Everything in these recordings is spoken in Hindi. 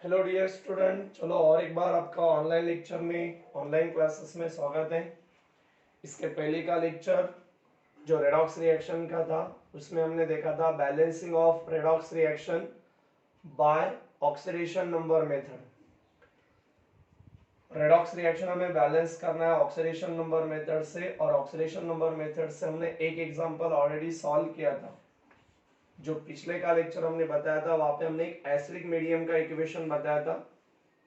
हेलो डियर स्टूडेंट, चलो और एक बार आपका ऑनलाइन लेक्चर में ऑनलाइन क्लासेस में स्वागत है। इसके पहले का लेक्चर जो रेडॉक्स रिएक्शन का था उसमें हमने देखा था balancing of redox reaction by oxidation number method. Redox reaction हमें बैलेंस करना है ऑक्सीडेशन नंबर मेथड से, और ऑक्सीडेशन नंबर मेथड से हमने एक एग्जांपल ऑलरेडी सॉल्व किया था। जो पिछले का लेक्चर हमने बताया था वहां पे हमने एक एसिडिक मीडियम का इक्वेशन बताया था।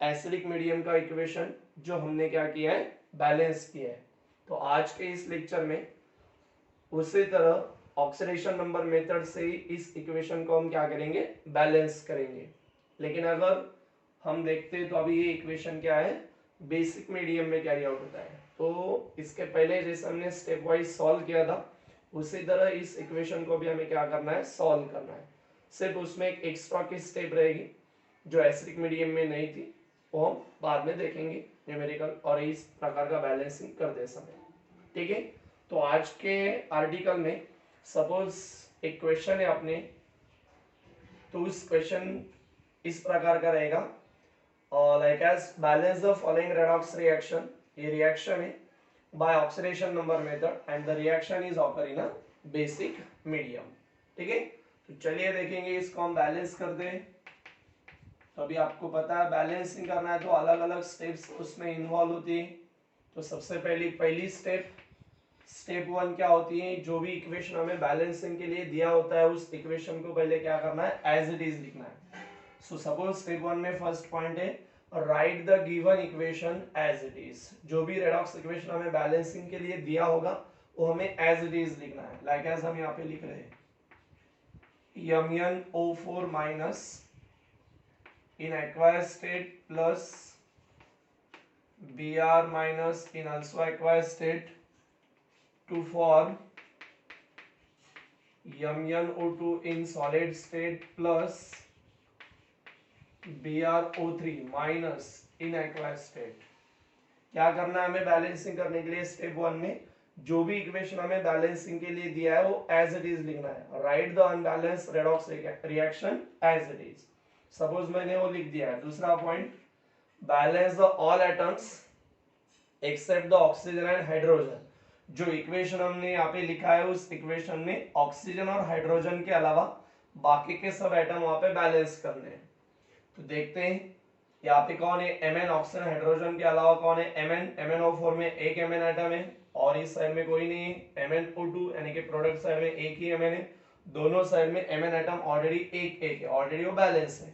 एसिडिक मीडियम का इक्वेशन जो हमने क्या किया है, बैलेंस किया है। तो आज के इस लेक्चर में उसी तरह ऑक्सीडेशन नंबर मेथड से ही इस इक्वेशन को हम क्या करेंगे, बैलेंस करेंगे। लेकिन अगर हम देखते हैं तो अभी ये इक्वेशन क्या है, बेसिक मीडियम में कैरी आउट होता है। तो इसके पहले जैसे हमने स्टेप वाइज सॉल्व किया था उसी तरह इस इक्वेशन को भी हमें क्या करना है, सॉल्व करना है। सिर्फ उसमें एक एक्स्ट्रा की स्टेप रहेगी जो एसिडिक मीडियम में नहीं थी, वो हम बाद में देखेंगे न्यूमेरिकल और इस प्रकार का बैलेंसिंग करते समय। ठीक है, तो आज के आर्टिकल में सपोज एक क्वेश्चन है अपने, तो उस क्वेश्चन इस प्रकार का रहेगा, like as balance the following redox reaction. ये रिएक्शन है by oxidation number method and the reaction is occur in a basic medium. ठीक है, तो चलिए देखेंगे इसको हम बैलेंस करते हैं। तो अभी आपको पता है बैलेंसिंग करना है तो अलग अलग स्टेप्स उसमें इन्वॉल्व होती है। तो सबसे पहली स्टेप वन क्या होती है, जो भी इक्वेशन हमें बैलेंसिंग के लिए दिया होता है उस इक्वेशन को पहले क्या करना है, एज इट इज लिखना है। सो सपोज स्टेप वन में फर्स्ट पॉइंट है write the given equation as it is. जो भी रेडॉक्स इक्वेशन हमें बैलेंसिंग के लिए दिया होगा वो हमें एज इट इज लिखना है। लाइक एज हम यहाँ पे लिख रहे हैं MnO4 minus in aqueous state plus Br minus in also aqueous state to form MnO2 in solid state plus BrO3 minus in aqueous state। क्या करना है हमें बैलेंसिंग करने के लिए, स्टेप वन में जो भी इक्वेशन हमें बैलेंसिंग के लिए दिया है वो एज इट इज लिखना है। Write the unbalanced redox reaction as it is. Suppose मैंने वो लिख दिया है। दूसरा point, balance the all atoms except the oxygen and hydrogen. जो इक्वेशन हमने यहाँ पे लिखा है उस इक्वेशन में ऑक्सीजन और हाइड्रोजन के अलावा बाकी के सब एटम वहां पे बैलेंस करने हैं। तो देखते हैं यहाँ पे कौन है, Mn ऑक्सीजन हाइड्रोजन के अलावा कौन है, MnO4 में एक Mn एटम है और इस साइड में कोई नहीं है। MnO2 यानी कि प्रोडक्ट साइड में एक ही Mn है, दोनों साइड में Mn एटम ऑलरेडी एक एक है, ऑलरेडी वो बैलेंस है।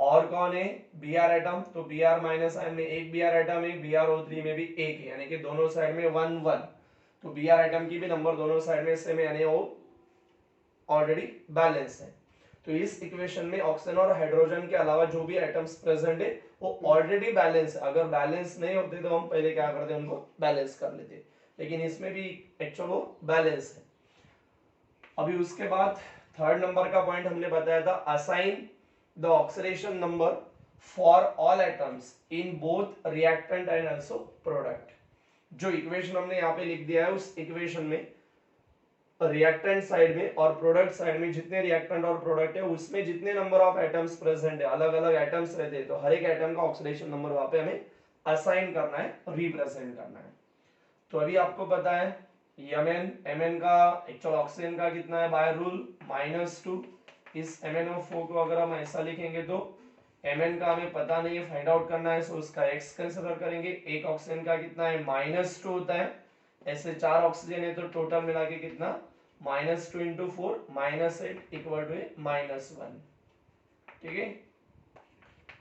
और कौन है, Br एटम, तो Br माइनस साइड में एक Br एटम है, BrO3 में भी एक है, यानी कि दोनों साइड में 1 1। तो Br एटम की भी नंबर दोनों साइड में सेम है, यानी वो ऑलरेडी बैलेंस है। तो इस इक्वेशन में ऑक्सीजन और हाइड्रोजन के अलावा जो भी एटम्स प्रेजेंट है वो ऑलरेडी बैलेंस है। अगर बैलेंस नहीं होते तो हम पहले क्या करते, उनको बैलेंस कर लेते, लेकिन इसमें भी एक्चुअल वो बैलेंस है। अभी उसके बाद थर्ड नंबर का पॉइंट हमने बताया था, assign the oxidation number for all atoms in both reactant and also product. जो इक्वेशन हमने यहाँ पे लिख दिया है उस इक्वेशन में रिएक्टेंट साइड में और प्रोडक्ट साइड में जितने रिएक्टेंट और प्रोडक्ट है उसमें जितने नंबर ऑफ एटम्स प्रेजेंट है, अलग अलग एटम्स रहते हैं, तो हर एक एटम का ऑक्सीडेशन नंबर वहां पे हमें असाइन करना है, रिप्रेजेंट करना है। तो अभी आपको पता है Mn का एक्चुअल ऑक्सीजन का कितना है बाय रूल -2। इस MnO4 को अगर हम ऐसा लिखेंगे तो Mn का हमें पता नहीं है, फाइंड आउट करना है, सो उसका x कंसीडर करेंगे। एक ऑक्सीजन का कितना है, -2 होता है, ऐसे 4 ऑक्सीजन है तो टोटल मिला के कितना, -2 इंटू 4 -8 इक्वल टू -1। ठीक है,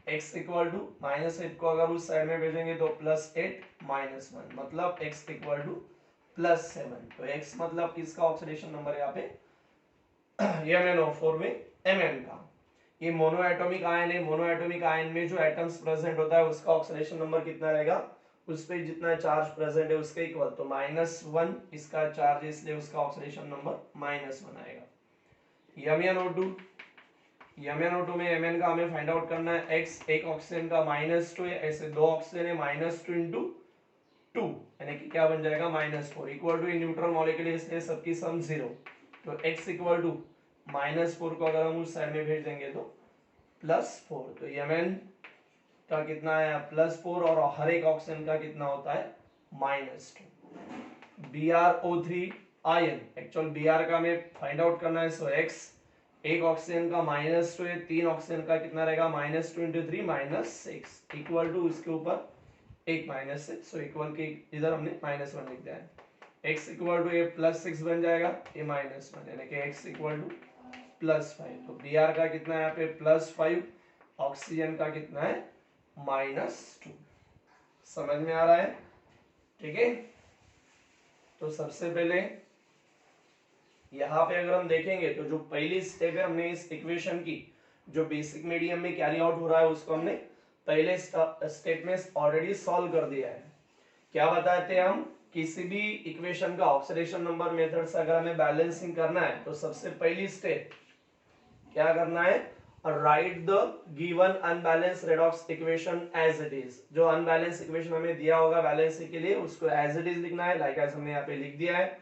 x इक्वल टू -8 को अगर उस साइड में भेजेंगे तो +8 -1 मतलब x इक्वल टू +7। तो x मतलब किसका ऑक्सीडेशन नंबर यहाँ पे, MnO4 में Mn का। ये मोनोएटॉमिक आयन है, मोनोएटॉमिक आयन में जो एटम्स प्रेजेंट होता है उसका ऑक्सीडेशन नंबर कितना रहेगा, उस पे जितना चार्ज प्रेजेंट है उसके इक्वल, तो -1 इसका चार्ज है इसलिए उसका ऑक्सीडेशन नंबर -1 आएगा। MnO2 में Mn का हमें फाइंड आउट करना है x, एक ऑक्सीजन का -2 है, ऐसे दो ऑक्सीजन है, -2 इंटू 2 यानी कि क्या बन जाएगा, -4 इक्वल टू न्यूट्रल मॉलिक्यूल है इसलिए सबकी सम 0। तो x इक्वल टू -4 को अगर हम उस साइड में भेज देंगे तो +4। तो Mn का कितना है +4 और हर एक ऑक्सीजन का कितना होता है -2। BrO3 आयन, एक्चुअल Br का हमें फाइंड आउट करना है, सो x एक ऑक्सीजन का -2 है, 3 ऑक्सीजन का कितना रहेगा -2 × 3 -6 इक्वल टू इसके ऊपर एक -6, सो इक्वल के इधर हमने -1 लिख दिया है, x इक्वल टू ये +6 बन जाएगा, ये -1 यानी कि x इक्वल टू +5। तो Br का कितना है यहाँ पे +5, ऑक्सीजन का कितना है -2। समझ में आ रहा है? ठीक है, तो सबसे पहले यहाँ पे अगर हम देखेंगे तो जो पहली स्टेप है, हमने इस इक्वेशन की जो बेसिक मीडियम में कैरी आउट हो रहा है उसको हमने पहले स्टेप में ऑलरेडी सॉल्व कर दिया है। क्या बताते हैं हम, किसी भी इक्वेशन का ऑक्सीडेशन नंबर मेथड से अगर हमें बैलेंसिंग करना है तो सबसे पहली स्टेप क्या करना है, write the given unbalance redox equation as it is. जो अनबैलेंस इक्वेशन हमें दिया होगा बैलेंसिंग के लिए उसको एज इट इज लिखना है, लाइक एज हमने यहाँ पे लिख दिया है।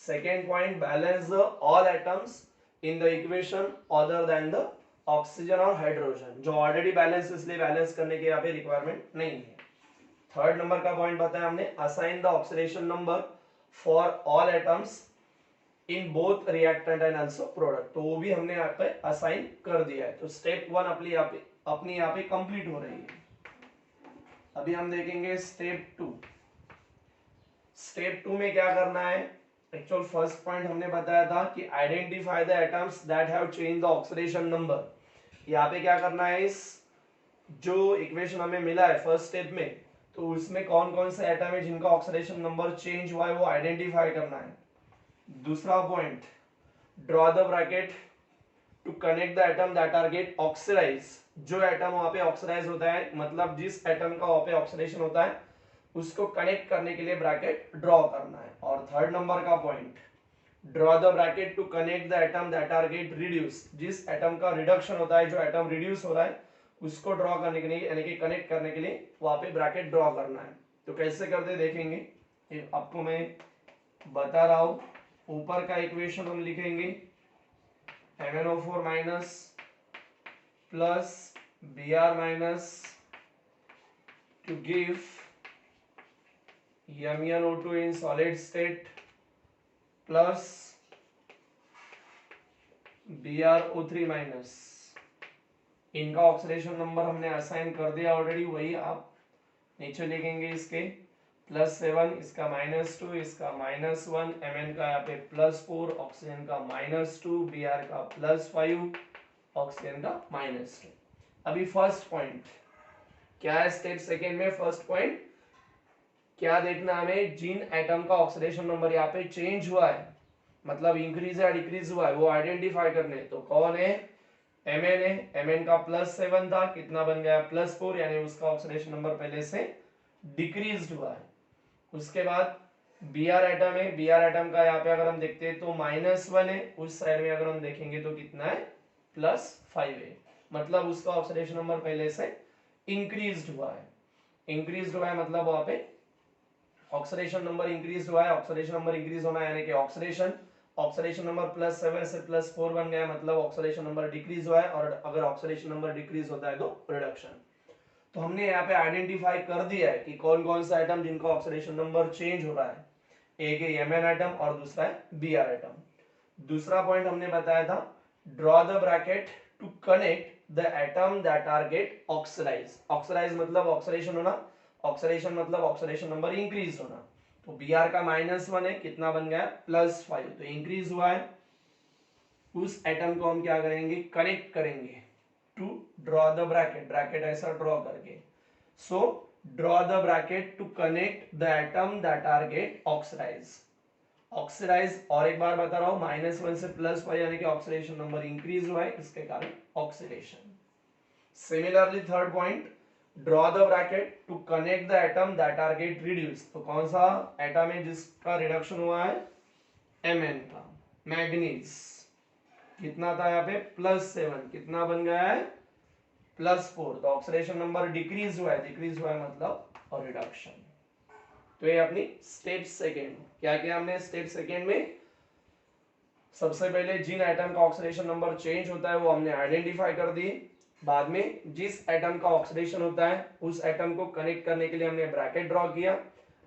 Second point, balance the all atoms in the equation other than the oxygen और हाइड्रोजन। जो ऑलरेडी बैलेंस, इसलिए बैलेंस करने की यहाँ पे रिक्वायरमेंट नहीं है। थर्ड नंबर का पॉइंट बताया हमने, assign the oxidation number for all atoms in both reactant and also product, तो वो भी हमने यहाँ पे असाइन कर दिया है। तो स्टेप 1 अपनी यहाँ पे कंप्लीट हो रही है। अभी हम देखेंगे स्टेप 2। स्टेप 2 में क्या करना है, एक्चुअल फर्स्ट पॉइंट हमने बताया था कि identify the atoms that have change the oxidation number. यहाँ पे क्या करना है, इस जो इक्वेशन हमें मिला है फर्स्ट स्टेप में, तो उसमें कौन कौन से एटम है जिनका ऑक्सीडेशन नंबर चेंज हुआ है वो आइडेंटिफाई करना है। दूसरा point, draw the bracket to connect the atom that are get oxidise. जो एटम वहां पे ऑक्सीडाइज होता है, मतलब जिस एटम का वहां पे ऑक्सीडेशन होता है उसको कनेक्ट करने के लिए ब्रैकेट ड्रॉ करना है। और थर्ड नंबर का point, draw the bracket to connect the atom that are get reduce. जिस एटम का रिडक्शन होता है, जो एटम रिड्यूस हो रहा है उसको ड्रॉ करने के लिए, यानी कि कनेक्ट करने के लिए वहां पे ब्रैकेट ड्रॉ करना है। तो कैसे करते देखेंगे, आपको मैं बता रहा हूं। ऊपर का इक्वेशन हम लिखेंगे MnO4 minus plus Br minus two give MnO2 in solid state plus BrO3 minus. इनका ऑक्सीडेशन नंबर हमने असाइन कर दिया ऑलरेडी, वही आप नीचे लिखेंगे इसके +7, इसका -2, इसका -1, Mn का यहाँ पे +4, ऑक्सीजन का -2, Br का +5, ऑक्सीजन का -2। अभी फर्स्ट पॉइंट क्या है, स्टेप सेकेंड में फर्स्ट पॉइंट क्या देखना हमें, जिन एटम का ऑक्सीडेशन नंबर यहाँ पे चेंज हुआ है, मतलब इंक्रीज या डिक्रीज हुआ है, वो आइडेंटिफाई करने। तो कौन है, Mn है। Mn का +7 था, कितना बन गया +4, यानी उसका ऑक्सीडेशन नंबर पहले से डिक्रीज हुआ है। उसके बाद Br एटम है, Br एटम का यहाँ पे अगर हम देखते हैं तो -1 है, उस साइड में अगर हम देखेंगे तो कितना है +5 है, मतलब उसका ऑक्सीडेशन नंबर पहले से इंक्रीज हुआ है। इंक्रीज हुआ है मतलब वहां पे ऑक्सीडेशन नंबर इंक्रीज हुआ है। ऑक्सीडेशन नंबर इंक्रीज होना यानी कि ऑक्सीडेशन नंबर +7 से +4 बन गया, मतलब ऑक्सीडेशन नंबर डिक्रीज हुआ है। और अगर ऑक्सीडेशन नंबर डिक्रीज होता है तो रिडक्शन। तो हमने यहाँ पे आइडेंटिफाई कर दिया है कि कौन कौन सा एटम जिनका ऑक्सीडेशन नंबर चेंज हो रहा है। एक है Mn एटम और दूसरा है Br एटम। दूसरा पॉइंट हमने बताया था, draw the bracket to connect the atom that are get oxidise. Oxidise मतलब ऑक्सीडेशन होना, ऑक्सीडेशन मतलब ऑक्सीडेशन नंबर इंक्रीज होना। तो Br का -1 है, कितना बन गया +5, तो इंक्रीज हुआ है। उस एटम को हम क्या करेंगे, कनेक्ट करेंगे to draw the bracket, bracket ऐसा ड्रॉ करके। So draw the bracket to connect the atom that are get oxidise. Oxidise, और एक बार बता रहा हूं, -1 से +5 यानी कि ऑक्सीडेशन नंबर इंक्रीज हुआ है, इसके कारण oxidation. Similarly third point, draw the bracket to connect the atom that are get reduce. तो कौन सा एटम है जिसका रिडक्शन हुआ है, Mn का। मैग्नीज कितना था यहाँ पे +7, कितना बन गया है +4, तो ऑक्सीडेशन नंबर डिक्रीज हुआ है, डिक्रीज हुआ है मतलब और रिडक्शन। तो ये अपनी स्टेप सेकेंड। क्या किया हमने स्टेप सेकेंड में, सबसे पहले जिन एटम का ऑक्सीडेशन नंबर चेंज होता है वो हमने आइडेंटिफाई कर दी। बाद में जिस एटम का ऑक्सीडेशन होता है उस एटम को कनेक्ट करने के लिए हमने ब्रैकेट ड्रॉ किया,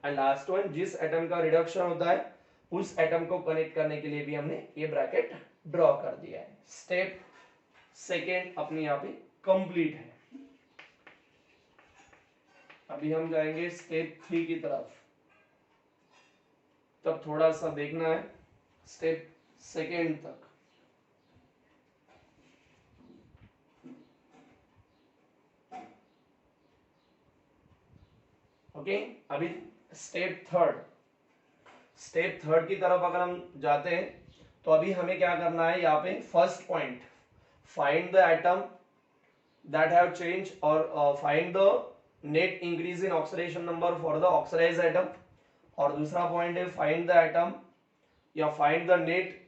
एंड लास्ट वन जिस एटम का रिडक्शन होता है उस एटम को कनेक्ट करने के लिए भी हमने ये ब्रैकेट ड्रॉ कर दिया है। स्टेप सेकेंड अपनी यहाँ पे कंप्लीट है। अभी हम जाएंगे स्टेप 3 की तरफ, तब थोड़ा सा देखना है स्टेप सेकेंड तक। ओके अभी स्टेप थर्ड की तरफ अगर हम जाते हैं तो अभी हमें क्या करना है, यहाँ पे first point find the atom that have change और find the net increase in oxidation number for the oxidise atom, और दूसरा पॉइंट है फाइंड द एटम या find the net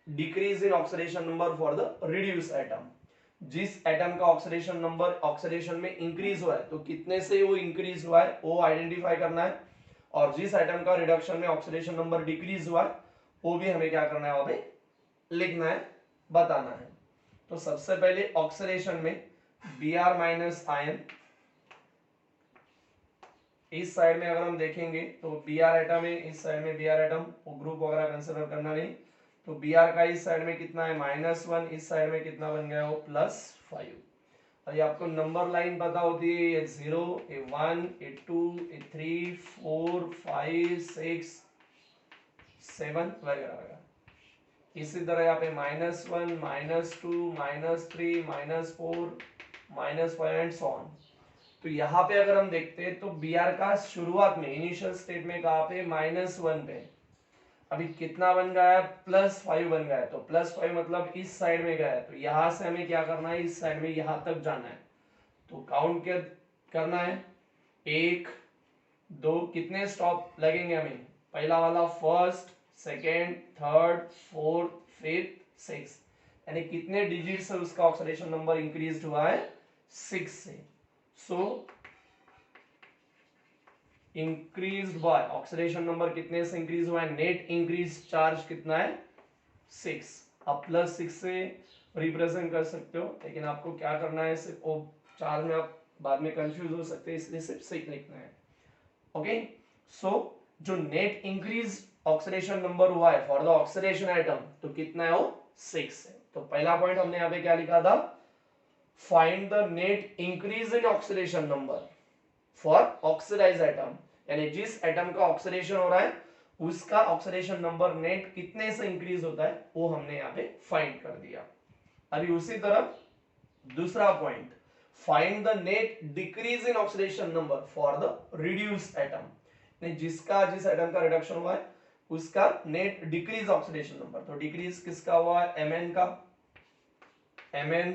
decrease in oxidation number for the reduce atom. जिस एटम का ऑक्सीडेशन नंबर ऑक्सीडेशन में इंक्रीज हुआ है तो कितने से वो इंक्रीज हुआ है वो आइडेंटिफाई करना है, और जिस एटम का रिडक्शन में ऑक्सीडेशन नंबर डिक्रीज हुआ है वो भी हमें क्या करना है वहां पे लिखना है, बताना है। तो सबसे पहले ऑक्सीडेशन में Br माइनस आयन, इस साइड में अगर हम देखेंगे तो Br एटम है, इस साइड में Br एटम, वो ग्रुप वगैरह कंसीडर करना नहीं। तो Br का इस साइड में कितना है -1, इस साइड में कितना बन गया वो +5। और ये आपको नंबर लाइन पता होती है, ये 0, ये 1, ये 2, ये 3, 4, 5, 6, 7 वगैरह वगैरह। इसी तरह यहाँ पे -1, -2, -3, -4, -5 एंड सो ऑन। तो यहाँ पे अगर हम देखते हैं तो Br का शुरुआत में इनिशियल स्टेट में कहाँ पे -1 पे, अभी कितना बन गया है +5 बन गया है। तो +5 मतलब इस साइड में गया है, तो यहां से हमें क्या करना है, इस साइड में यहां तक जाना है। तो काउंट क्या करना है, 1 2, कितने स्टॉप लगेंगे हमें, पहला वाला first, second, third, fourth, fifth, six, यानी कितने डिजिट से उसका ऑक्सीडेशन नंबर इंक्रीज हुआ है 6 से। So increase by oxidation number कितने से इंक्रीज हुआ है, नेट इंक्रीज चार्ज कितना है 6। आप +6 से रिप्रेजेंट कर सकते हो, लेकिन आपको क्या करना है सिर्फ वो चार्ज में आप बाद में कंफ्यूज हो सकते हैं, इसलिए सिर्फ 6 लिखना है। ओके सो जो नेट इंक्रीज ऑक्सीडेशन नंबर हुआ है फॉर द ऑक्सीडेशन आइटम तो कितना है वो 6 है। तो पहला पॉइंट हमने यहाँ पे क्या लिखा था, find the net increase in oxidation number for oxidise atom, यानी जिस एटम का ऑक्सीडेशन हो रहा है उसका ऑक्सीडेशन नंबर नेट कितने से इंक्रीज होता है वो हमने यहाँ पे फाइंड कर दिया। अभी उसी तरह दूसरा point, find the net decrease in oxidation number for the reduced atom, जिसका जिस एटम का रिडक्शन हुआ है उसका नेट डिक्रीज ऑक्सीडेशन नंबर। तो डिक्रीज किसका हुआ है, Mn का। Mn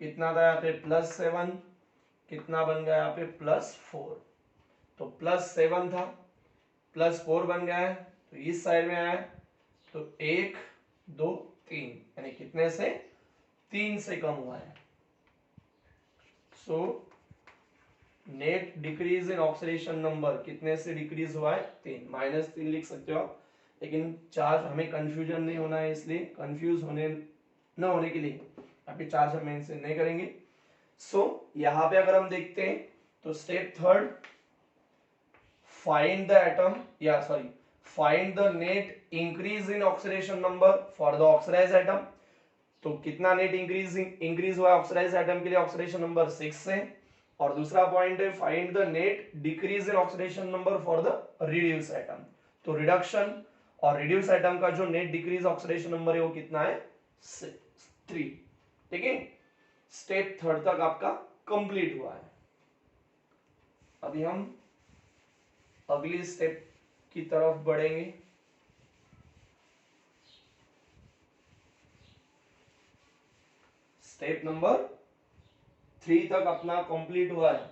कितना था यहाँ पे +7, कितना बन गया यहाँ पे +4, तो +7 था +4 बन गया है, तो इस साइड में आया तो 1 2 3, यानी कितने से 3 से कम हुआ है। So net decrease in oxidation number कितने से डिक्रीज हुआ है 3, -3 लिख सकते हो आप, लेकिन चार्ज हमें कंफ्यूजन नहीं होना है, इसलिए कंफ्यूज होने न होने के लिए अभी चार्ज हम मेंशन नहीं करेंगे। सो यहां पे अगर हम देखते हैं तो step third, find the atom या sorry find the net increase in oxidation number for the oxidise atom. तो कितना नेट इंक्रीज हुआ ऑक्सीडाइज एटम के लिए, ऑक्सीडेशन नंबर 6 से। और दूसरा पॉइंट है find the net decrease in oxidation number for the reduce atom. तो रिडक्शन और रिड्यूस एटम का जो नेट डिक्रीज ऑक्सीडेशन नंबर है वो कितना है 3। ठीक है, स्टेप थर्ड तक आपका कंप्लीट हुआ है। अभी हम अगली स्टेप की तरफ बढ़ेंगे। स्टेप नंबर 3 तक अपना कंप्लीट हुआ है।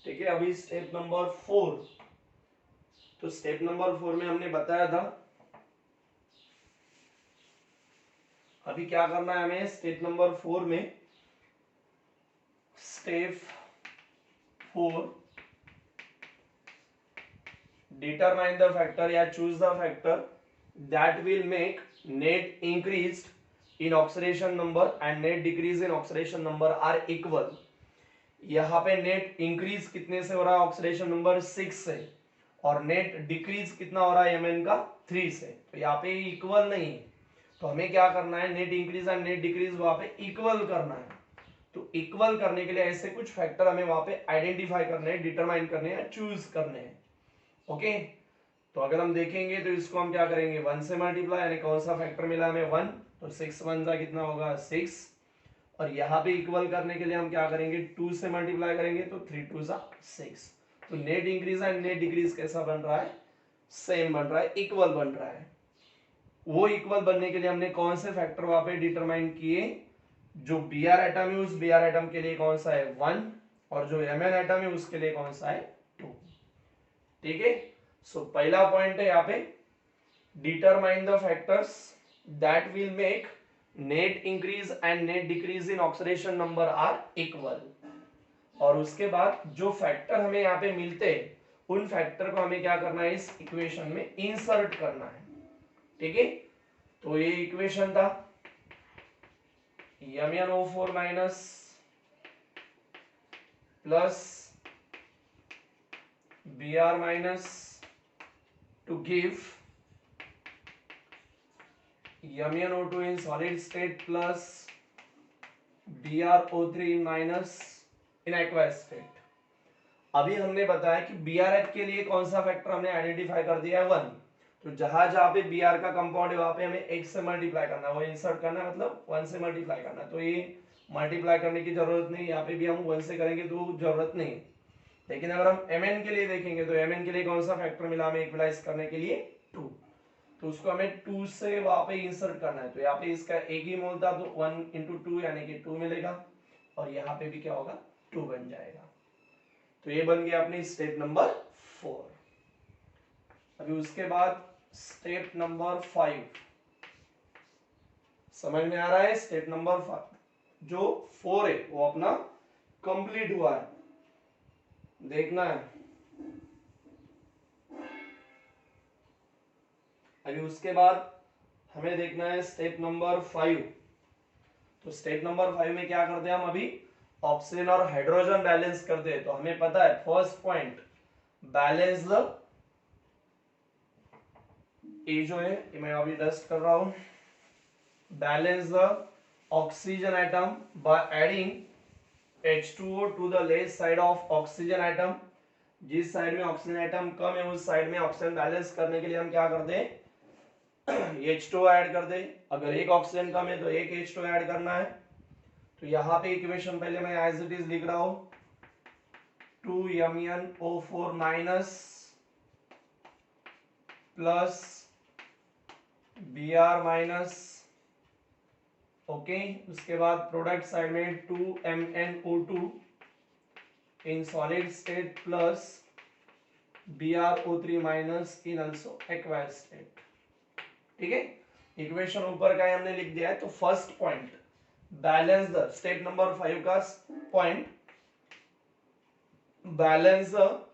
ठीक है, अभी स्टेप नंबर 4। तो स्टेप नंबर 4 में हमने बताया था अभी क्या करना है हमें स्टेप नंबर 4 में। स्टेप 4, determine the factor या choose the factor that will make net increased in oxidation number and net decrease in oxidation number are equal. यहाँ पे नेट इंक्रीज कितने से हो रहा है, ऑक्सीडेशन नंबर 6 से, और नेट डिक्रीज कितना हो रहा है Mn का 3 से, तो यहाँ पे इक्वल नहीं है। तो हमें क्या करना है, net increase and net decrease वहां पे इक्वल करना है। तो इक्वल करने के लिए ऐसे कुछ फैक्टर हमें वहां पे आइडेंटिफाई करने हैं, डिटरमाइन करने हैं, चूज करने हैं। ओके, तो अगर हम देखेंगे तो इसको हम क्या करेंगे, 1 से मल्टीप्लाई, यानी कौन सा फैक्टर मिला हमें 1, तो 6 1 जा कितना होगा 6, और यहाँ पे इक्वल करने के लिए हम क्या करेंगे, 2 से मल्टीप्लाई करेंगे तो 3 2 जा 6। तो net increase and net decrease कैसा बन रहा है, सेम बन रहा है, इक्वल बन रहा है। वो इक्वल बनने के लिए हमने कौन से फैक्टर वहां पे डिटरमाइन किए, जो बी आर एटम है उस बी आर एटम के लिए कौन सा है 1, और जो एम एन एटम है उसके लिए कौन सा है 2। ठीक है, सो पहला पॉइंट है यहाँ पे, determine the factors that will make net increase and net decrease in oxidation number are equal. और उसके बाद जो फैक्टर हमें यहाँ पे मिलते हैं उन फैक्टर को हमें क्या करना है, इस इक्वेशन में इंसर्ट करना है। ठीक है, तो ये इक्वेशन था MnO4 minus plus Br minus two give MnO2 in solid state plus BrO3 in minus in aqueous state। अभी हमने बताया कि BrH के लिए कौन सा फैक्टर हमने आइडेंटिफाई कर दिया है 1, तो जहां जहां पे Br का कंपाउंड है वहां पे हमें x से मल्टीप्लाई करना है, वो इंसर्ट करना है, मतलब 1 से मल्टीप्लाई करना है। तो ये मल्टीप्लाई करने की जरूरत नहीं, यहाँ पे भी हम 1 से करेंगे तो जरूरत नहीं। लेकिन अगर हम Mn के लिए देखेंगे तो Mn के लिए कौन सा फैक्टर मिला हमें इक्वलाइज करने के लिए 2, तो उसको हमें 2 से वहां पे इंसर्ट करना है। तो यहाँ पे इसका एक ही मोल था तो 1 into 2 यानी कि 2 मिलेगा, और यहाँ पे भी क्या होगा 2 बन जाएगा। तो ये बन गया अपनी स्टेप नंबर 4। अभी उसके बाद स्टेप नंबर 5 समझ में आ रहा है। स्टेप नंबर 5 जो 4 है वो अपना कंप्लीट हुआ है, देखना है। अभी उसके बाद हमें देखना है स्टेप नंबर 5। तो स्टेप नंबर 5 में क्या करते हैं हम, अभी ऑक्सीजन और हाइड्रोजन बैलेंस करते हैं। तो हमें पता है फर्स्ट पॉइंट, बैलेंस द, ये जो है ये मैं अभी डस्ट कर रहा हूं, balance the oxygen atom by adding H2O to the left side of oxygen atom. जिस साइड में ऑक्सीजन एटम कम है उस साइड में ऑक्सीजन बैलेंस करने के लिए हम क्या करते हैं, H2O ऐड कर दे। अगर एक ऑक्सीजन कम है तो एक H2O ऐड करना है। तो यहाँ पे इक्वेशन पहले मैं एज इट इज लिख रहा हूं, 2MnO4 minus plus Br minus, okay. उसके बाद प्रोडक्ट साइड में 2MnO2 in solid state plus BrO3 minus in also aqueous state. ठीक है, इक्वेशन ऊपर का हमने लिख दिया है। तो first point, balance the, step number 5 का point, balance the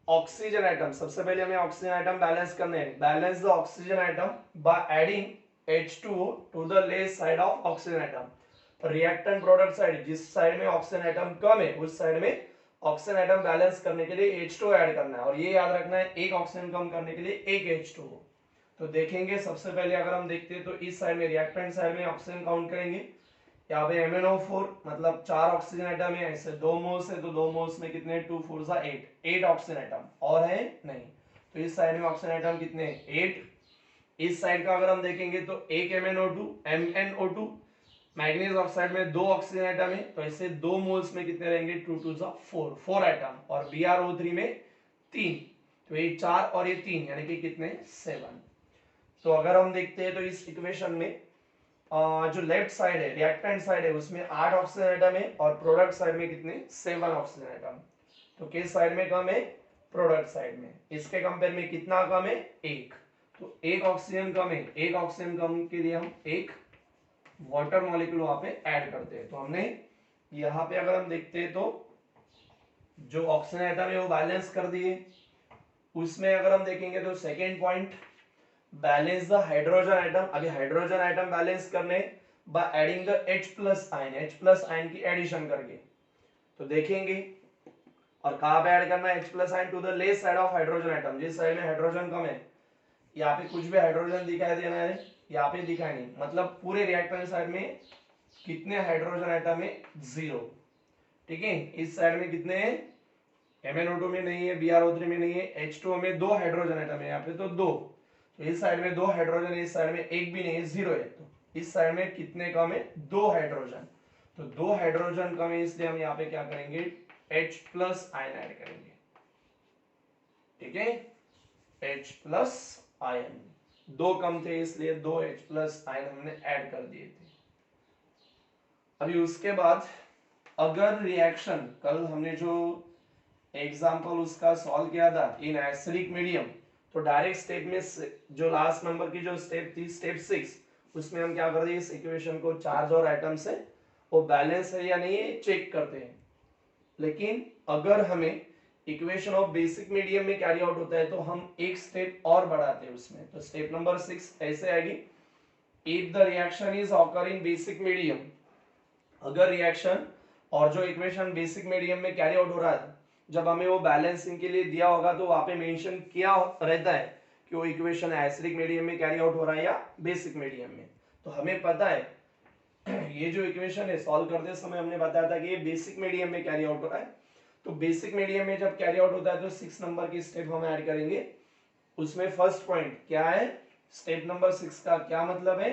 oxygen atom. सबसे पहले हमें ऑक्सीजन एटम बैलेंस करने हैं। Balance the oxygen atom by adding H2O to the left side of oxygen atom. Reactant product side, जिस साइड में ऑक्सीजन एटम कम है उस साइड में ऑक्सीजन एटम बैलेंस करने के लिए H2O ऐड करना है। और ये याद रखना है, एक ऑक्सीजन कम करने के लिए एक H2O। तो देखेंगे सबसे पहले अगर हम देखते हैं तो इस साइड में रिएक्टेंट साइड में ऑक्सीजन काउंट करेंगे। यहाँ पे MnO4 मतलब 4 ऑक्सीजन एटम है, ऐसे 2 मोल्स है तो 2 मोल्स में कितने 2 4 जा 8 ऑक्सीजन एटम और है नहीं। तो इस साइड में ऑक्सीजन एटम कितने 8। इस साइड का अगर हम देखेंगे तो एक MnO2 मैग्नीज ऑक्साइड में 2 ऑक्सीजन एटम है, तो ऐसे 2 मोल्स में कितने रहेंगे 2 2 जा 4 एटम, और BrO3 में 3, तो ये 4 और ये 3 यानी कि कितने 7। तो अगर हम देखते हैं तो इस इक्वेशन में जो लेफ्ट साइड है रिएक्टेंट साइड है उसमें 8 ऑक्सीजन एटम है, और प्रोडक्ट साइड में कितने 7 ऑक्सीजन एटम। तो किस साइड में कम है, प्रोडक्ट साइड में। इसके कंपेयर में कितना कम है 1, तो एक ऑक्सीजन कम है। एक ऑक्सीजन कम के लिए हम एक वाटर मॉलिक्यूल वहां पे ऐड करते हैं। तो हमने यहाँ पे अगर हम देखते हैं तो जो ऑक्सीजन एटम है वो बैलेंस कर दिए। उसमें अगर हम देखेंगे तो second point, balance the hydrogen atom, अभी हाइड्रोजन आइटम बैलेंस करने by adding the H plus ion की एडिशन करके। तो देखेंगे, और कहां पे ऐड करना है H ion, to the left side of hydrogen atom, जिस साइड में हाइड्रोजन कम है। यहाँ पे कुछ भी हाइड्रोजन दिखाई देना है, यहाँ पे दिखाई नहीं, मतलब पूरे रिएक्टेंट साइड में कितने हाइड्रोजन आइटम है, 0। ठीक है, इस साइड में कितने हैं, MnO2 में नहीं है, BrO3 में नहीं है, H2O में 2 हाइड्रोजन आइटम है, यहाँ पे तो 2। तो इस साइड में 2 हाइड्रोजन, इस साइड में एक भी नहीं है, 0 है। तो इस साइड में कितने कम है, 2 हाइड्रोजन। तो 2 हाइड्रोजन कम है, इसलिए हम यहाँ पे क्या करेंगे, H+ आयन ऐड करेंगे। ठीक है, H+ आयन, 2 कम थे इसलिए 2 H+ आयन हमने ऐड कर दिए थे। अभी उसके बाद अगर रिएक्शन, कल हमने जो एग्जाम्पल उसका सॉल्व किया था इन एसिडिक मीडियम, तो डायरेक्ट स्टेप में जो लास्ट नंबर की जो स्टेप थी, स्टेप 6, उसमें हम क्या करते हैं, इस इक्वेशन को चार्ज और एटम से वो बैलेंस है या नहीं है चेक करते हैं। लेकिन अगर हमें इक्वेशन ऑफ बेसिक मीडियम में कैरी आउट होता है तो हम एक स्टेप और बढ़ाते हैं उसमें। तो स्टेप नंबर 6 ऐसे आएगी, if the reaction is occur in basic medium, अगर रिएक्शन और जो इक्वेशन बेसिक मीडियम में कैरी आउट हो रहा है, जब हमें वो बैलेंसिंग के लिए दिया होगा तो वहां पे मेंशन किया रहता है कि वो इक्वेशन एसिडिक मीडियम में कैरी आउट हो रहा है या बेसिक मीडियम में। तो हमें पता है ये जो इक्वेशन है सॉल्व करते समय हमने बताया था कि ये बेसिक मीडियम में कैरी आउट हो रहा है। तो बेसिक मीडियम में जब कैरी आउट होता है तो 6 नंबर की स्टेप हम ऐड करेंगे। उसमें फर्स्ट पॉइंट क्या है, स्टेप नंबर 6 का क्या मतलब है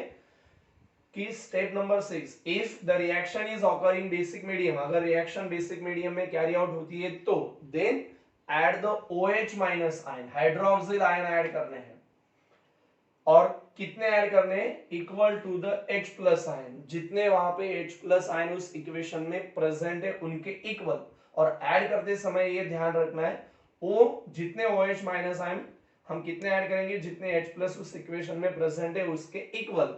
कि step number 6, if the reaction is occur in basic medium, अगर रिएक्शन बेसिक मीडियम में कैरी आउट होती है तो then add the OH minus ion, hydroxyl ion add करने हैं। और कितने ऐड करने हैं, equal to the H+ ion, जितने वहां पे H+ आयन उस इक्वेशन में प्रेजेंट है उनके इक्वल। और ऐड करते समय ये ध्यान रखना है, वो जितने OH माइनस आयन हम कितने ऐड करेंगे, जितने H+ उस इक्वेशन में प्रेजेंट है उसके इक्वल।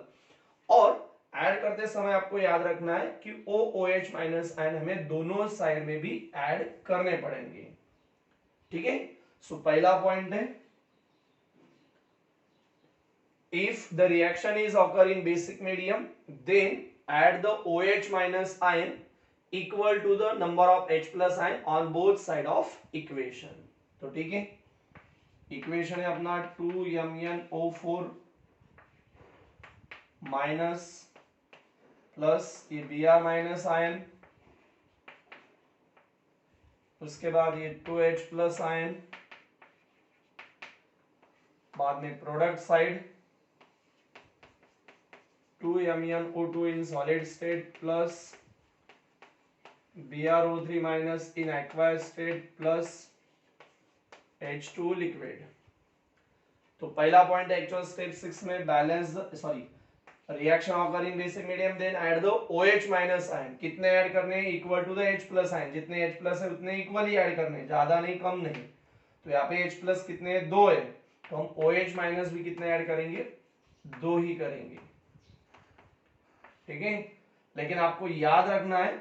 और ऐड करते समय आपको याद रखना है कि OH माइनस आयन हमें दोनों साइड में भी ऐड करने पड़ेंगे। ठीक है, सो पहला पॉइंट है, if the reaction is occur in basic medium then add the OH minus ion equal to the number of H+ ion on both side of equation। तो ठीक है, इक्वेशन है अपना 2MnO4 माइनस प्लस ये Br माइनस आयन, उसके बाद ये 2H+ आयन, बाद में product side 2MnO2 in solid state plus BrO3 minus in aqueous state plus H2 liquid। तो पहला पॉइंट एक्चुअल स्टेप 6 में balance, sorry, reaction occur in basic medium then add the OH minus ion, कितने ऐड करने हैं, equal to the H+ ion, जितने H+ है उतने इक्वल ही ऐड करने हैं, ज्यादा नहीं कम नहीं। तो यहाँ पे H+ कितने हैं, 2 है, तो हम OH माइनस भी कितने ऐड करेंगे, 2 ही करेंगे। ठीक है, लेकिन आपको याद रखना है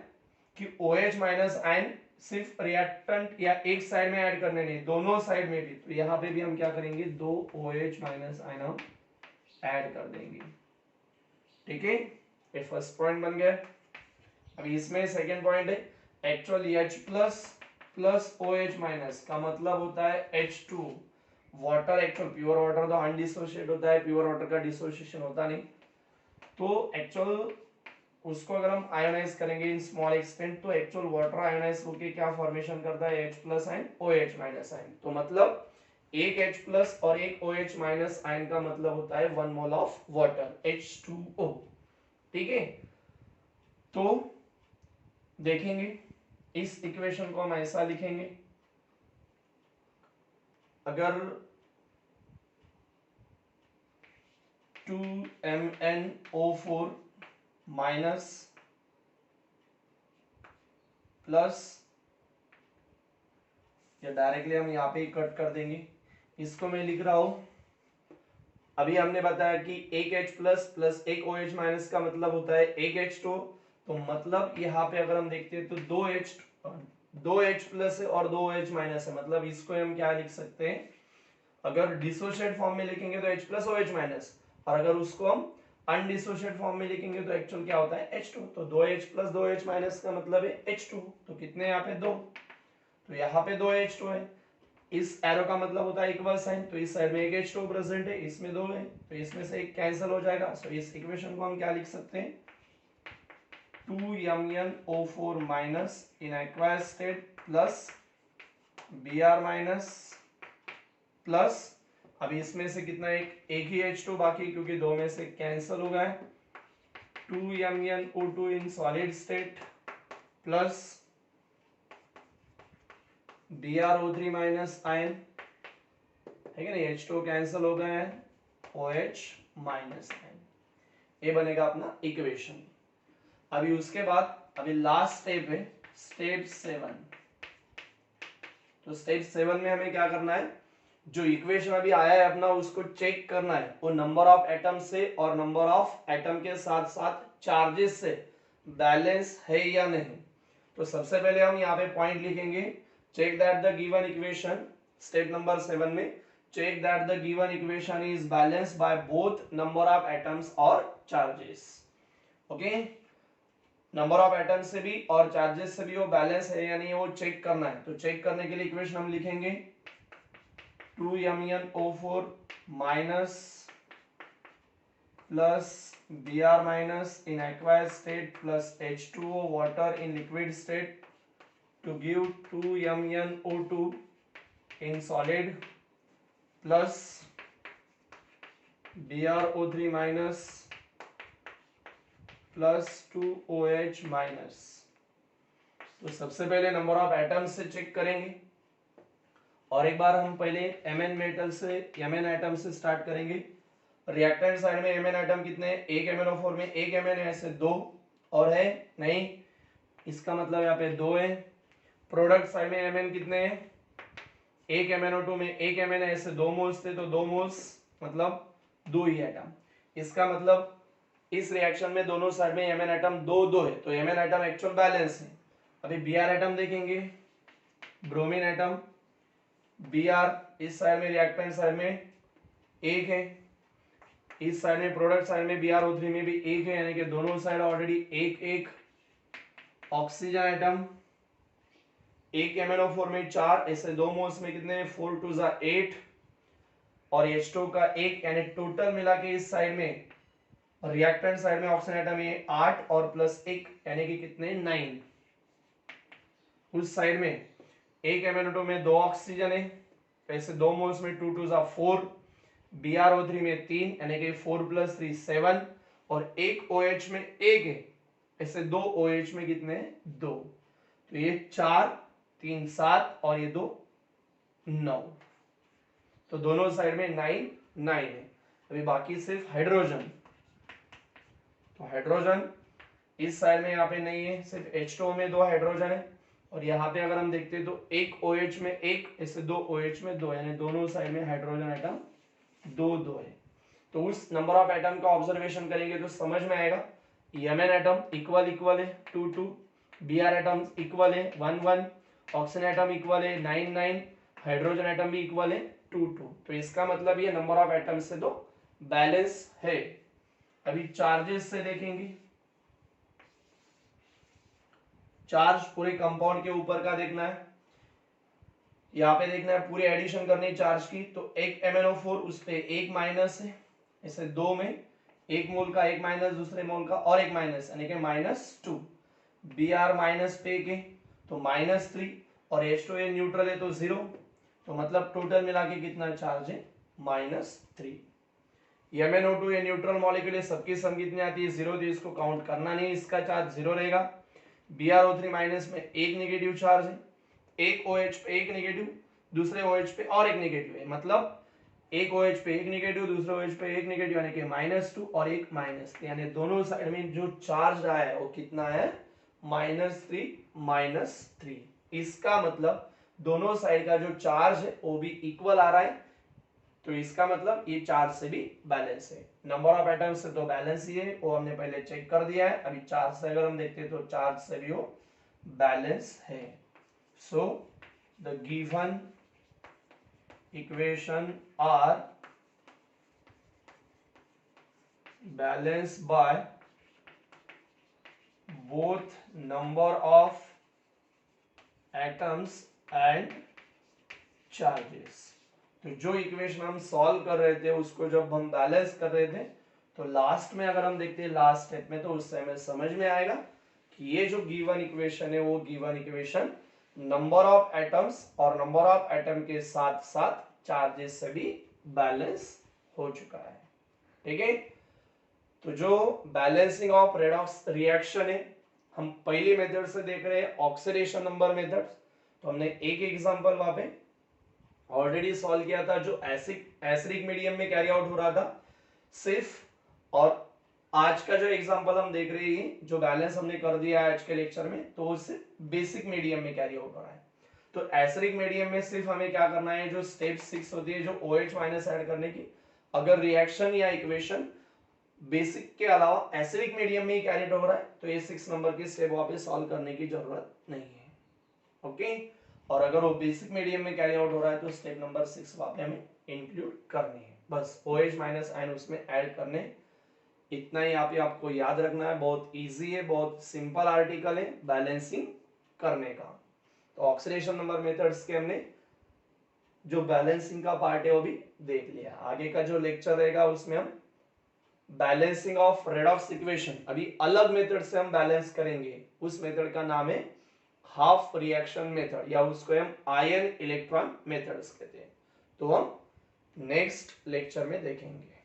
कि OH माइनस आयन सिर्फ रिएक्टेंट या एक साइड में ऐड करने नहीं, दोनों साइड में भी। तो यहाँ पे भी हम क्या करेंगे, 2 OH माइनस आयन हम ऐड कर देंगे। ठीक है, ये फर्स्ट पॉइंट बन गया। अभी इसमें सेकंड पॉइंट है, actually H plus OH minus का मतलब होता है H2 water. Actual pure water तो अनडिसोशिएट होता है, प्योर वाटर का डिसोसिएशन होता नहीं। तो एक्चुअल उसको अगर हम आयोनाइज करेंगे इन स्मॉल एक्सटेंट, तो एक्चुअल वाटर आयोनाइज होके क्या फॉर्मेशन करता है, H+ ion OH minus ion. तो मतलब एक H+ और एक OH माइनस आयन का मतलब होता है 1 मोल ऑफ वाटर H2O। ठीक है, तो देखेंगे इस इक्वेशन को हम ऐसा लिखेंगे, अगर 2MnO4 माइनस प्लस, या डायरेक्टली हम यहाँ पे ही कट कर देंगे, इसको मैं लिख रहा हूं, अभी हमने बताया कि एक H+ प्लस एक OH माइनस का मतलब होता है एक H2। तो मतलब यहाँ पे अगर हम देखते हैं तो दो H+ है और 2 OH माइनस है, मतलब इसको हम क्या लिख सकते हैं, अगर डिसोशिएट फॉर्म में लिखेंगे तो H plus O H minus, और अगर उसको हम अनडिसोशिएट फॉर्म में लिखेंगे तो एक्चुअल क्या होता है H2। तो 2H प्लस 2H माइनस का मतलब है H2। तो कितने यहाँ पे 2, तो यहाँ पे 2H2 है। इस एरो का मतलब होता है इक्वल साइन, तो इस साइड में एक H2 प्रेजेंट है, इसमें 2 है, तो इसमें से एक कैंसिल हो जाएगा। सो इस इक्वेशन को हम क्या लिख सकते हैं, 2MnO4 minus in acquired state plus Br minus plus, अभी इसमें से कितना, एक ही H2 बाकी, क्योंकि दो में से कैंसिल हो गए, 2MnO2 in solid state plus BrO3 minus ion, है कि नहीं, H2 कैंसिल हो गए हैं, OH माइनस आयन, ये बनेगा अपना इक्वेशन। अभी उसके बाद अभी लास्ट स्टेप है स्टेप 7। तो स्टेप 7 में हमें क्या करना है, जो इक्वेशन अभी आया है अपना उसको चेक करना है, वो नंबर ऑफ एटम से और नंबर ऑफ एटम के साथ साथ चार्जेस से बैलेंस है या नहीं। तो सबसे पहले हम यहाँ पे पॉइंट लिखेंगे, check that the given equation, step number 7 में, check that the given equation is balanced by both number of atoms और charges. Okay, number of atom से भी और चार्जेस से भी वो बैलेंस है या नहीं वो चेक करना है। तो चेक करने के लिए इक्वेशन हम लिखेंगे 2MnO4 minus plus Br minus in acquired state plus H2O water in liquid state to give 2MnO2 in solid plus BrO3 minus plus 2OH minus. तो सबसे पहले नंबर ऑफ एटम्स से चेक करेंगे, और एक बार हम पहले Mn मेटल से Mn एटम से स्टार्ट करेंगे। रिएक्टेंट साइड में Mn एटम कितने हैं, एक MnO4 में एक Mn है, ऐसे 2 और है नहीं, इसका मतलब यहाँ पे 2 है। प्रोडक्ट साइड में Mn कितने हैं, एक MnO2 में एक Mn है, ऐसे 2 मोल्स थे, तो 2 मोल्स मतलब 2 ही एटम। इसका मतलब इस रिएक्शन में दोनों साइड में Mn एटम 2 है, तो Mn एटम एक्चुअल बैलेंस है। अभी Br एटम देखेंगे, ब्रोमीन एटम Br इस साइड में रिएक्टेंट साइड में एक है, इस साइड में प्रोडक्ट साइड में BrO3 में भी एक है, यानी कि दोनों साइड ऑलरेडी एक एक। ऑक्सीजन एटम एक MnO4 में 4, ऐसे 2 मोल्स में कितने, 4 2 8, और H2 का एक, यानी टोटल मिला के इस साइड में रिएक्टेंट साइड में ऑक्सीजन एटम ये 8 और प्लस 1 यानी कि कितने, 9। उस साइड में एक MnO2 में 2 ऑक्सीजन है, ऐसे 2 मोल्स में 2 2 4, BrO3 में 3 यानी कि 4 प्लस 3 7, और एक OH में एक है, ऐसे 2 OH में कितने, 2। तो ये 4 3 7 और ये 2 9, तो दोनों साइड में 9 9 है। अभी बाकी सिर्फ हाइड्रोजन, तो हाइड्रोजन इस साइड में यहाँ पे नहीं है, सिर्फ H2O में 2 हाइड्रोजन है, और यहाँ पे अगर हम देखते हैं तो एक OH में एक, ऐसे 2 OH में 2, यानी दोनों साइड में हाइड्रोजन एटम 2 है। तो उस नंबर ऑफ एटम का ऑब्जर्वेशन करेंगे तो समझ में आएगा, Mn एटम इक्वल है 2 2, Br एटम इक्वल है 1 1, ऑक्सीजन एटम इक्वल है 9 9, हाइड्रोजन एटम भी इक्वल है 2 2। तो इसका मतलब ये नंबर ऑफ एटम से तो बैलेंस है। अभी चार्जेस से देखेंगे, चार्ज पूरे कंपाउंड के ऊपर का देखना है, यहाँ पे देखना है पूरी एडिशन करनी है चार्ज की। तो एक MnO4 उस पे एक माइनस है, ऐसे 2 में एक मोल का एक माइनस, दूसरे मोल का और एक माइनस, यानी कि -2। Br माइनस पे के तो -3, और H2 ये न्यूट्रल है तो 0, तो मतलब टोटल मिला के कितना चार्ज है, -3। MnO2 ये न्यूट्रल मॉलिक्यूल है, सबकी सम कितनी आती है, 0, तो इसको काउंट करना नहीं, इसका चार्ज 0 रहेगा। BrO3 माइनस में एक नेगेटिव चार्ज है, एक OH पे एक नेगेटिव, दूसरे OH पे और एक नेगेटिव है, मतलब एक OH पे एक नेगेटिव, दूसरे OH पे एक नेगेटिव, यानी कि -2 और एक -3, यानी दोनों साइड में जो चार्ज आया है वो कितना है, -3 -3। इसका मतलब दोनों साइड का जो चार्ज है वो भी इक्वल आ रहा है, तो इसका मतलब ये चार्ज से भी बैलेंस है। नंबर ऑफ एटम्स से तो बैलेंस ही है, वो हमने पहले चेक कर दिया है। अभी चार्ज से अगर हम देखते हैं तो चार्ज से भी वो बैलेंस है। So the given equation are balanced by both number of atoms and charges। तो जो इक्वेशन हम सॉल्व कर रहे थे उसको जब हम बैलेंस कर रहे थे तो लास्ट में अगर हम देखते हैं लास्ट स्टेप में तो उससे हमें समझ में आएगा कि ये जो गिवन इक्वेशन है वो given equation number of atoms और नंबर ऑफ एटम के साथ साथ चार्जेस से भी बैलेंस हो चुका है। ठीक है, तो जो बैलेंसिंग ऑफ रेडॉक्स रिएक्शन है हम पहली मेथड से देख रहे हैं, ऑक्सीडेशन नंबर मेथड। तो हमने एक एग्जांपल वहां पे ऑलरेडी सॉल्व किया था जो एसिडिक मीडियम में कैरी आउट हो रहा था सिर्फ, और आज का जो एग्जांपल हम देख रहे हैं जो बैलेंस हमने कर दिया आज के लेक्चर में तो उससे बेसिक मीडियम में कैरी आउट हो रहा है। तो एसिडिक मीडियम में सिर्फ हमें क्या करना है, जो स्टेप 6 होती है जो OH माइनस ऐड करने की, अगर रिएक्शन या इक्वेशन बेसिक के अलावा एसिडिक मीडियम में ही कैरी हो रहा है तो ये 6 नंबर की स्टेप वापस सॉल्व करने की जरूरत नहीं है। ओके, और अगर वो बेसिक मीडियम में कैरी आउट हो रहा है तो स्टेप नंबर 6 वापस हमें इंक्लूड करनी है, बस OH माइनस आयन उसमें ऐड करने, इतना ही आपको याद रखना है। बहुत इजी है, बहुत सिंपल आर्टिकल है बैलेंसिंग करने का। तो ऑक्सीडेशन नंबर मेथड्स के हमने जो बैलेंसिंग का पार्ट है वो भी देख लिया। आगे का जो लेक्चर रहेगा उसमें हम बैलेंसिंग ऑफ रेडॉक्स इक्वेशन अभी अलग मेथड से हम बैलेंस करेंगे, उस मेथड का नाम है हाफ रिएक्शन मेथड या उसको हम आयन इलेक्ट्रॉन मेथड्स कहते हैं। तो हम नेक्स्ट लेक्चर में देखेंगे।